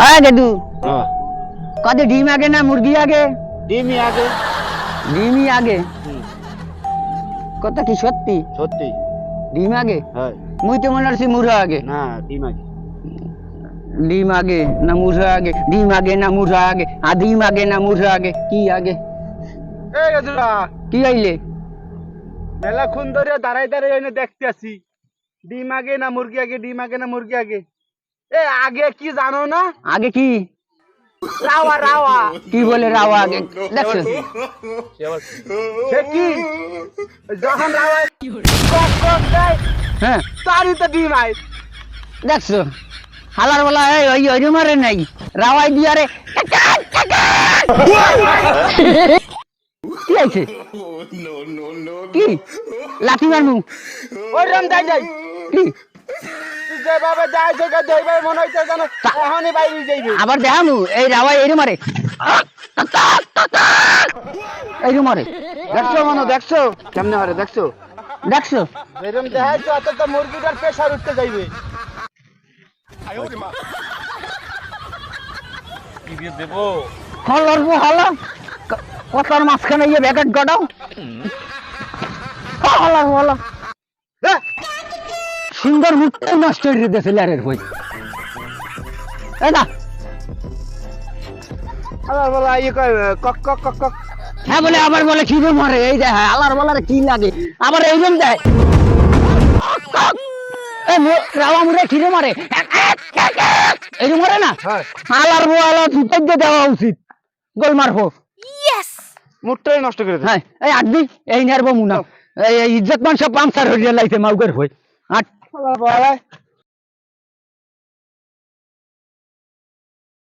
আয় দাদু হ্যাঁ কত ডিম আগে না মুরগি আগে? ডিমই আগে। ডিমই আগে। হুম, কথা কি সত্যি? সত্যি। ডিম আগে? হ্যাঁ মুই তো মনে হচ্ছে মুরগা আগে। না, ডিম আগে। ডিম আগে না মুরগা আগে? ডিম আগে না মুরগা আগে? ডিম আগে না মুরগা আগে? কি আগে? এই গজুরা, কি আইলে? মেলাক্ষণ ধরে দাঁড়াই দাঁড়াই এনে দেখতে আছি, ডিম আগে না মুরগি আগে, ডিম আগে না মুরগি আগে। এ আগে কি জানো না? আগে কি? রাওয়া রাওয়া। কি বলে রাওয়া আগে? দেখছো? সে কি যখন রাওয়া কক কক দেয় হ্যাঁ তারই তো ডিম আয়। দেখছো হালার বলা ওই ওই মারে নাই রাওয়াই দিয়া রে কি আছে? কি লাঠি মারমু? ওই রম যাই যাই কি যেভাবে যায় থেকে যেভাবে মনে হচ্ছে যেন এখনই বাইরে যাইবে। আবার দেখামু এই রাওয়াই এই মারে এই মারে দেখছো মনো, দেখছো কেমনে হারে, দেখছো? দেখছো? এরকম দেখাইছো অত তো মুরগিটার প্রেশার উঠতে যাইবে। কি দিয়ে দেবো? হলার হলা কথার মাঝখানে ইয়ে ব্যাকেট গড়াও হলার হলা সুন্দর মুখটাই নষ্ট করে দিয়েছে ল্যারের বই। এই না আবার বলা ইয়ে কয় কক কক কক কক। হ্যাঁ বলে আবার বলে খিদে মরে এই দেখ আলার বলার কি লাগে আবার এইরকম দেয় রাওয়া মুড়ে খিদে মারে এই মরে না হ্যাঁ আলার বলা জুতাই দিয়ে দেওয়া উচিত গোল মারবো। মুডটাই নষ্ট করে দেয়। হ্যাঁ এই আটবি এই নেরবো মুনা এই ইজ্জত মান সব পাংচার হয়ে লাইছে মাউগের হই আট আবার বলা